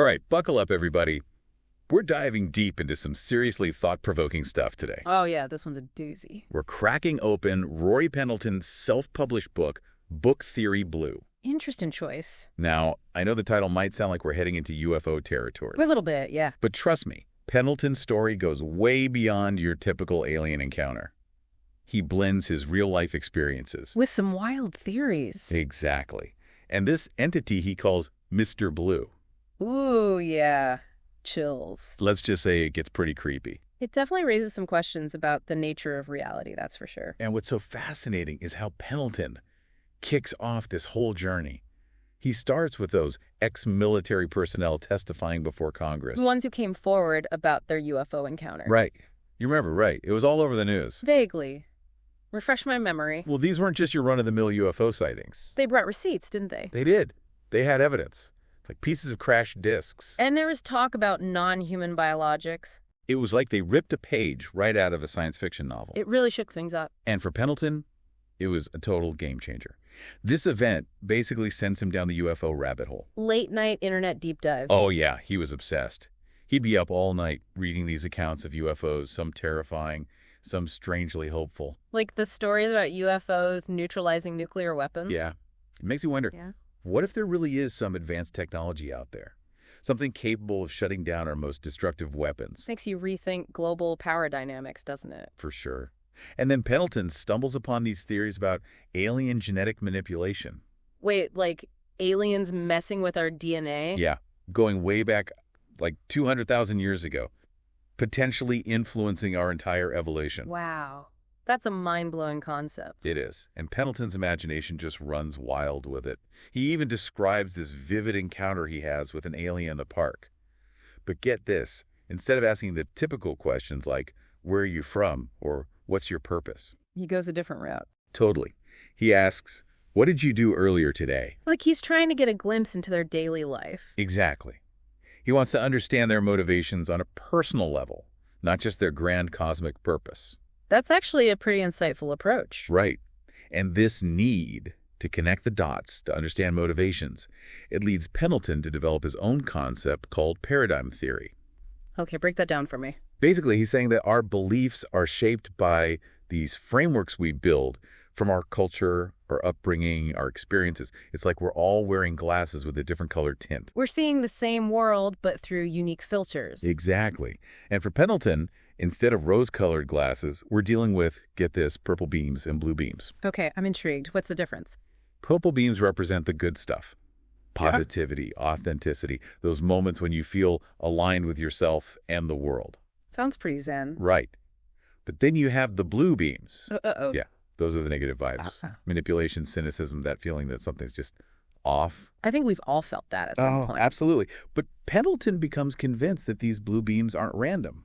All right, buckle up, everybody. We're diving deep into some seriously thought-provoking stuff today. Oh yeah, this one's a doozy. We're cracking open Rory Pendleton's self-published book, Book Theory Blue. Interesting choice. Now, I know the title might sound like we're heading into UFO territory. A little bit, yeah. But trust me, Pendleton's story goes way beyond your typical alien encounter. He blends his real-life experiences. With some wild theories. Exactly. And this entity he calls Mr. Blue. Ooh, yeah. Chills. Let's just say it gets pretty creepy. It definitely raises some questions about the nature of reality, that's for sure. And what's so fascinating is how Pendleton kicks off this whole journey. He starts with those ex-military personnel testifying before Congress. The ones who came forward about their UFO encounter. Right. You remember, right. It was all over the news. Vaguely. Refresh my memory. Well, these weren't just your run-of-the-mill UFO sightings. They brought receipts, didn't they? They did. They had evidence, like pieces of crashed discs. And there was talk about non-human biologics. It was like they ripped a page right out of a science fiction novel. It really shook things up. And for Pendleton, it was a total game changer. This event basically sends him down the UFO rabbit hole. Late-night internet deep dive. Oh, yeah, he was obsessed. He'd be up all night reading these accounts of UFOs, some terrifying, some strangely hopeful. Like the stories about UFOs neutralizing nuclear weapons? Yeah. It makes you wonder, what if there really is some advanced technology out there? Something capable of shutting down our most destructive weapons? Makes you rethink global power dynamics, doesn't it? For sure. And then Pendleton stumbles upon these theories about alien genetic manipulation. Wait, like aliens messing with our DNA? Yeah, going way back like 200,000 years ago, potentially influencing our entire evolution. Wow. That's a mind-blowing concept. It is. And Pendleton's imagination just runs wild with it. He even describes this vivid encounter he has with an alien in the park. But get this, instead of asking the typical questions like, where are you from? Or what's your purpose? He goes a different route. Totally. He asks, what did you do earlier today? Like he's trying to get a glimpse into their daily life. Exactly. He wants to understand their motivations on a personal level, not just their grand cosmic purpose. That's actually a pretty insightful approach. Right. And this need to connect the dots, to understand motivations, it leads Pendleton to develop his own concept called paradigm theory. Okay, break that down for me. Basically, he's saying that our beliefs are shaped by these frameworks we build from our culture, our upbringing, our experiences. It's like we're all wearing glasses with a different colored tint. We're seeing the same world, but through unique filters. Exactly. And for Pendleton, instead of rose-colored glasses, we're dealing with, get this, purple beams and blue beams. Okay, I'm intrigued. What's the difference? Purple beams represent the good stuff. Positivity, authenticity, those moments when you feel aligned with yourself and the world. Sounds pretty zen. Right. But then you have the blue beams. Uh-oh. Yeah, those are the negative vibes. Manipulation, cynicism, that feeling that something's just off. I think we've all felt that at some point. Absolutely. But Pendleton becomes convinced that these blue beams aren't random.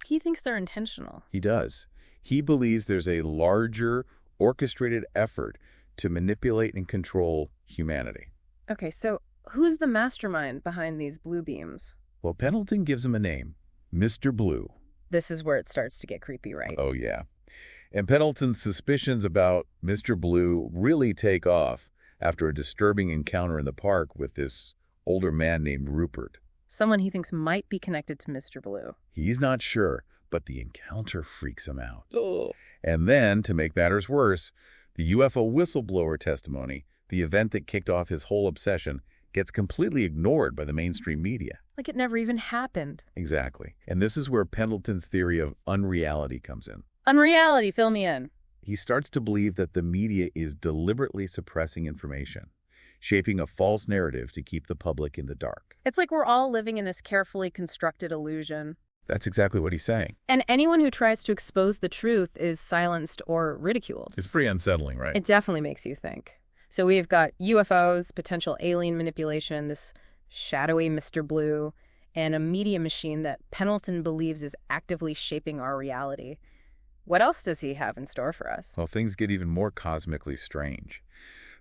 He thinks they're intentional. He does. He believes there's a larger, orchestrated effort to manipulate and control humanity. Okay, so who's the mastermind behind these blue beams? Well, Pendleton gives him a name, Mr. Blue. This is where it starts to get creepy, right? Oh, yeah. And Pendleton's suspicions about Mr. Blue really take off after a disturbing encounter in the park with this older man named Rupert. Someone he thinks might be connected to Mr. Blue. He's not sure, but the encounter freaks him out. Oh. And then, to make matters worse, the UFO whistleblower testimony, the event that kicked off his whole obsession, gets completely ignored by the mainstream media. Like it never even happened. Exactly. And this is where Pendleton's theory of unreality comes in. Unreality, fill me in. He starts to believe that the media is deliberately suppressing information, shaping a false narrative to keep the public in the dark. It's like we're all living in this carefully constructed illusion. That's exactly what he's saying. And anyone who tries to expose the truth is silenced or ridiculed. It's pretty unsettling, right? It definitely makes you think. So we've got UFOs, potential alien manipulation, this shadowy Mr. Blue, and a media machine that Pendleton believes is actively shaping our reality. What else does he have in store for us? Well, things get even more cosmically strange.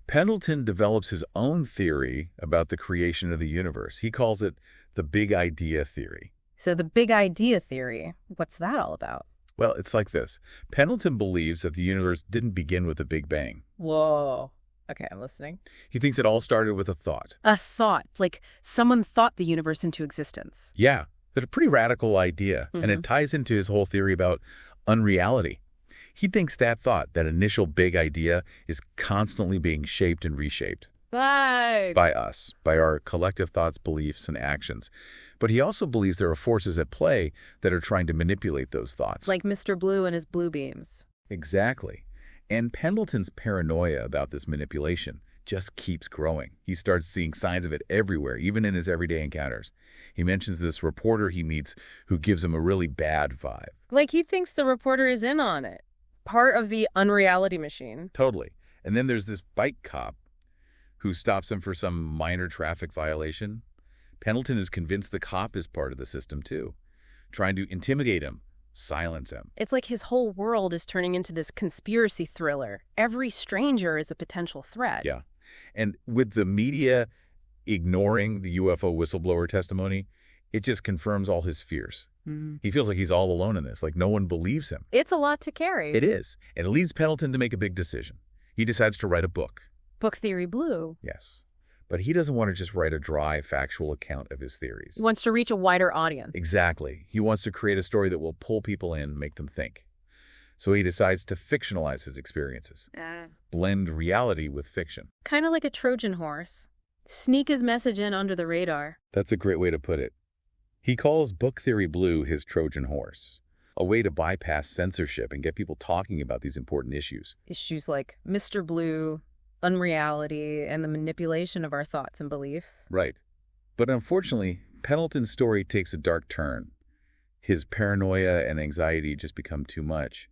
Pendleton develops his own theory about the creation of the universe. He calls it the big idea theory. So the big idea theory, what's that all about? Well, it's like this. Pendleton believes that the universe didn't begin with a Big Bang. Whoa. Okay, I'm listening. He thinks it all started with a thought. A thought, like someone thought the universe into existence. Yeah, that's a pretty radical idea, and Mm-hmm. it ties into his whole theory about unreality. He thinks that thought, that initial big idea, is constantly being shaped and reshaped Bye. by us, by our collective thoughts, beliefs, and actions. But he also believes there are forces at play that are trying to manipulate those thoughts. Like Mr. Blue and his blue beams. Exactly. And Pendleton's paranoia about this manipulation just keeps growing. He starts seeing signs of it everywhere, even in his everyday encounters. He mentions this reporter he meets who gives him a really bad vibe. Like he thinks the reporter is in on it. Part of the unreality machine. Totally. And then there's this bike cop who stops him for some minor traffic violation. Pendleton is convinced the cop is part of the system too, trying to intimidate him, silence him. It's like his whole world is turning into this conspiracy thriller. Every stranger is a potential threat. Yeah. And with the media ignoring the UFO whistleblower testimony, it just confirms all his fears. Mm. He feels like he's all alone in this, like no one believes him. It's a lot to carry. It is. And it leads Pendleton to make a big decision. He decides to write a book. Book Theory Blue. Yes. But he doesn't want to just write a dry, factual account of his theories. He wants to reach a wider audience. Exactly. He wants to create a story that will pull people in, make them think. So he decides to fictionalize his experiences, blend reality with fiction. Kind of like a Trojan horse. Sneak his message in under the radar. That's a great way to put it. He calls Book Theory Blue his Trojan horse, a way to bypass censorship and get people talking about these important issues. Issues like Mr. Blue, unreality, and the manipulation of our thoughts and beliefs. Right. But unfortunately, Pendleton's story takes a dark turn. His paranoia and anxiety just become too much,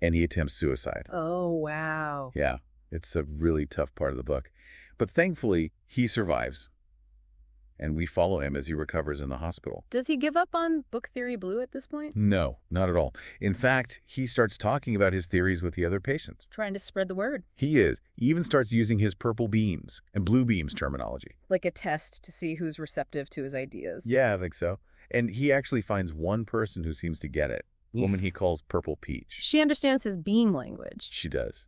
and he attempts suicide. Oh, wow. Yeah, it's a really tough part of the book. But thankfully, he survives, and we follow him as he recovers in the hospital. Does he give up on Book Theory Blue at this point? No, not at all. In fact, he starts talking about his theories with the other patients. Trying to spread the word. He is. He even starts using his purple beams and blue beams terminology. Like a test to see who's receptive to his ideas. Yeah, I think so. And he actually finds one person who seems to get it, a woman he calls Purple Peach. She understands his beam language. She does.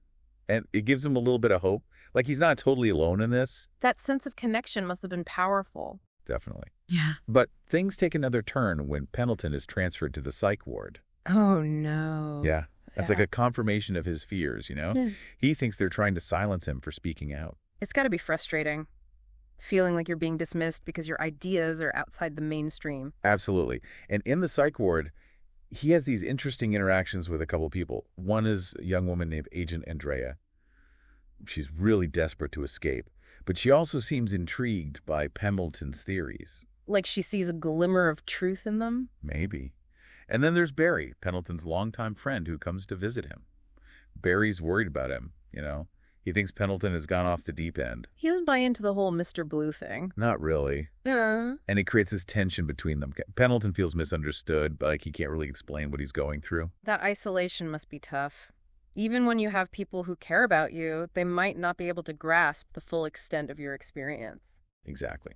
And it gives him a little bit of hope. Like, he's not totally alone in this. That sense of connection must have been powerful. Definitely. Yeah. But things take another turn when Pendleton is transferred to the psych ward. Oh, no. Yeah. That's like a confirmation of his fears, you know? Yeah. He thinks they're trying to silence him for speaking out. It's got to be frustrating. Feeling like you're being dismissed because your ideas are outside the mainstream. Absolutely. And in the psych ward, he has these interesting interactions with a couple of people. One is a young woman named Agent Andrea. She's really desperate to escape, but she also seems intrigued by Pendleton's theories. Like she sees a glimmer of truth in them? Maybe. And then there's Barry, Pendleton's longtime friend who comes to visit him. Barry's worried about him, you know. He thinks Pendleton has gone off the deep end. He doesn't buy into the whole Mr. Blue thing. Not really. Yeah. And it creates this tension between them. Pendleton feels misunderstood, but like he can't really explain what he's going through. That isolation must be tough. Even when you have people who care about you, they might not be able to grasp the full extent of your experience. Exactly.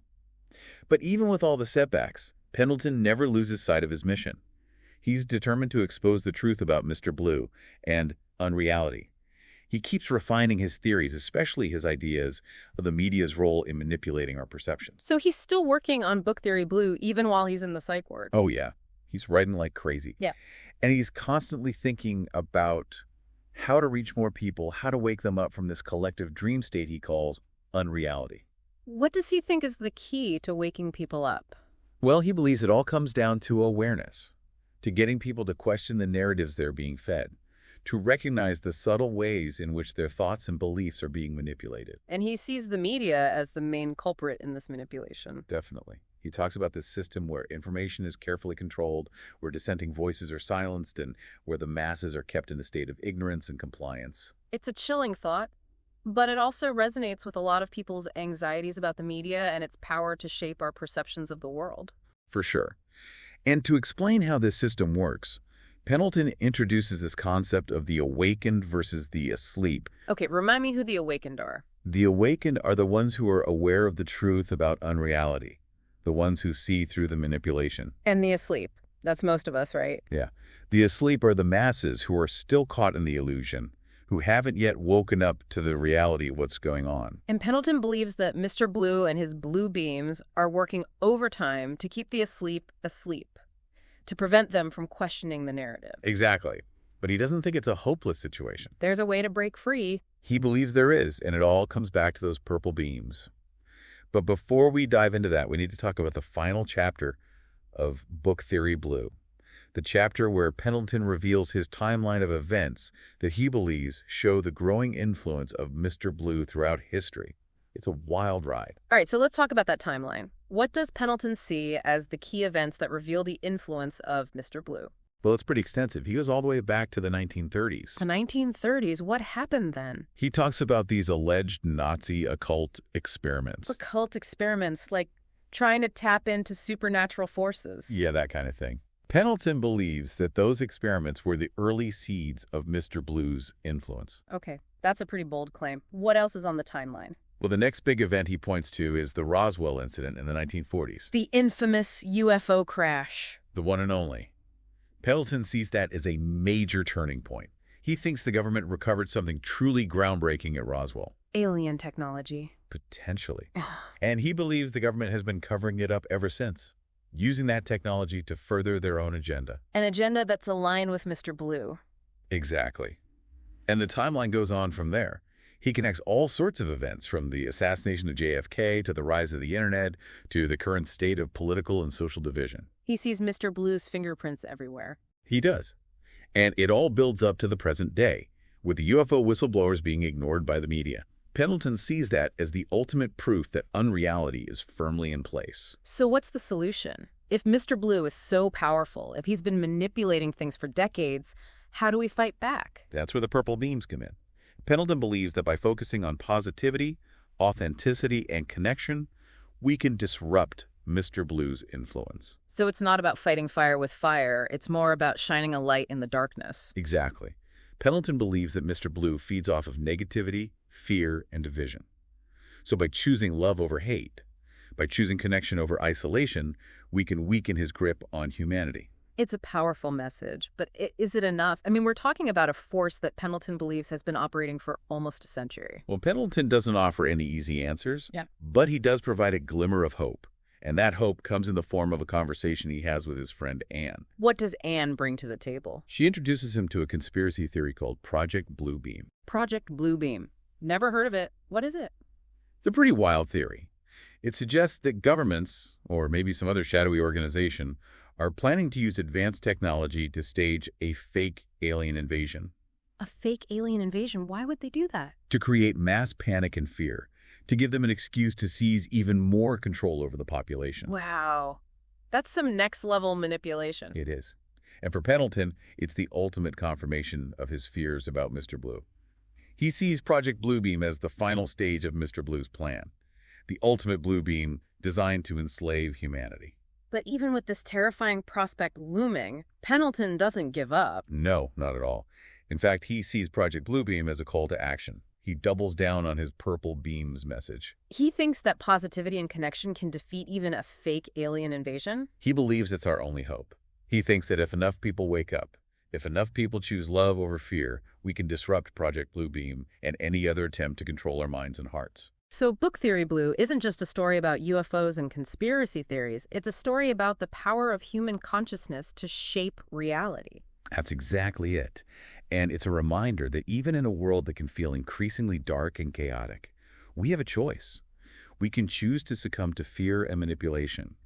But even with all the setbacks, Pendleton never loses sight of his mission. He's determined to expose the truth about Mr. Blue and unreality. He keeps refining his theories, especially his ideas of the media's role in manipulating our perceptions. So he's still working on Book Theory Blue even while he's in the psych ward. Oh, yeah. He's writing like crazy. Yeah. And he's constantly thinking about how to reach more people, how to wake them up from this collective dream state he calls unreality. What does he think is the key to waking people up? Well, he believes it all comes down to awareness, to getting people to question the narratives they're being fed, to recognize the subtle ways in which their thoughts and beliefs are being manipulated. And he sees the media as the main culprit in this manipulation. Definitely. He talks about this system where information is carefully controlled, where dissenting voices are silenced, and where the masses are kept in a state of ignorance and compliance. It's a chilling thought, but it also resonates with a lot of people's anxieties about the media and its power to shape our perceptions of the world. For sure. And to explain how this system works, Pendleton introduces this concept of the awakened versus the asleep. Okay, remind me who the awakened are. The awakened are the ones who are aware of the truth about unreality, the ones who see through the manipulation. And the asleep. That's most of us, right? Yeah. The asleep are the masses who are still caught in the illusion, who haven't yet woken up to the reality of what's going on. And Pendleton believes that Mr. Blue and his blue beams are working overtime to keep the asleep, to prevent them from questioning the narrative. Exactly. But he doesn't think it's a hopeless situation. There's a way to break free. He believes there is, and it all comes back to those purple beams. But before we dive into that, we need to talk about the final chapter of Book Theory Blue, the chapter where Pendleton reveals his timeline of events that he believes show the growing influence of Mr. Blue throughout history. It's a wild ride. All right, so let's talk about that timeline. What does Pendleton see as the key events that reveal the influence of Mr. Blue? Well, it's pretty extensive. He goes all the way back to the 1930s. The 1930s? What happened then? He talks about these alleged Nazi occult experiments. Occult experiments, like trying to tap into supernatural forces. Yeah, that kind of thing. Pendleton believes that those experiments were the early seeds of Mr. Blue's influence. Okay, that's a pretty bold claim. What else is on the timeline? Well, the next big event he points to is the Roswell incident in the 1940s. The infamous UFO crash. The one and only. Pendleton sees that as a major turning point. He thinks the government recovered something truly groundbreaking at Roswell. Alien technology. Potentially. And he believes the government has been covering it up ever since, using that technology to further their own agenda. An agenda that's aligned with Mr. Blue. Exactly. And the timeline goes on from there. He connects all sorts of events, from the assassination of JFK to the rise of the internet to the current state of political and social division. He sees Mr. Blue's fingerprints everywhere. He does. And it all builds up to the present day, with the UFO whistleblowers being ignored by the media. Pendleton sees that as the ultimate proof that unreality is firmly in place. So what's the solution? If Mr. Blue is so powerful, if he's been manipulating things for decades, how do we fight back? That's where the purple beams come in. Pendleton believes that by focusing on positivity, authenticity, and connection, we can disrupt Mr. Blue's influence. So it's not about fighting fire with fire, it's more about shining a light in the darkness. Exactly. Pendleton believes that Mr. Blue feeds off of negativity, fear, and division. So by choosing love over hate, by choosing connection over isolation, we can weaken his grip on humanity. It's a powerful message, but is it enough? I mean, we're talking about a force that Pendleton believes has been operating for almost a century. Well, Pendleton doesn't offer any easy answers, but he does provide a glimmer of hope. And that hope comes in the form of a conversation he has with his friend Anne. What does Anne bring to the table? She introduces him to a conspiracy theory called Project Bluebeam. Project Bluebeam. Never heard of it. What is it? It's a pretty wild theory. It suggests that governments, or maybe some other shadowy organization, are planning to use advanced technology to stage a fake alien invasion. A fake alien invasion? Why would they do that? To create mass panic and fear, to give them an excuse to seize even more control over the population. Wow. That's some next-level manipulation. It is. And for Pendleton, it's the ultimate confirmation of his fears about Mr. Blue. He sees Project Bluebeam as the final stage of Mr. Blue's plan, the ultimate Bluebeam designed to enslave humanity. But even with this terrifying prospect looming, Pendleton doesn't give up. No, not at all. In fact, he sees Project Bluebeam as a call to action. He doubles down on his purple beams message. He thinks that positivity and connection can defeat even a fake alien invasion? He believes it's our only hope. He thinks that if enough people wake up, if enough people choose love over fear, we can disrupt Project Bluebeam and any other attempt to control our minds and hearts. So Book Theory Blue isn't just a story about UFOs and conspiracy theories. It's a story about the power of human consciousness to shape reality. That's exactly it. And it's a reminder that even in a world that can feel increasingly dark and chaotic, we have a choice. We can choose to succumb to fear and manipulation,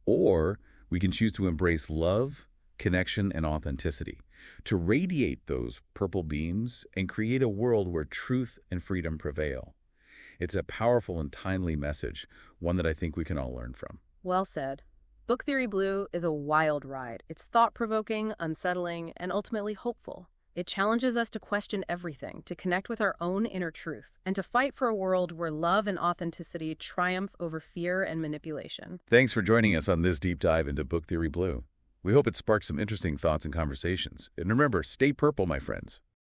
or we can choose to embrace love, connection, and authenticity, to radiate those purple beams and create a world where truth and freedom prevail. It's a powerful and timely message, one that I think we can all learn from. Well said. Book Theory Blue is a wild ride. It's thought-provoking, unsettling, and ultimately hopeful. It challenges us to question everything, to connect with our own inner truth, and to fight for a world where love and authenticity triumph over fear and manipulation. Thanks for joining us on this deep dive into Book Theory Blue. We hope it sparked some interesting thoughts and conversations. And remember, stay purple, my friends.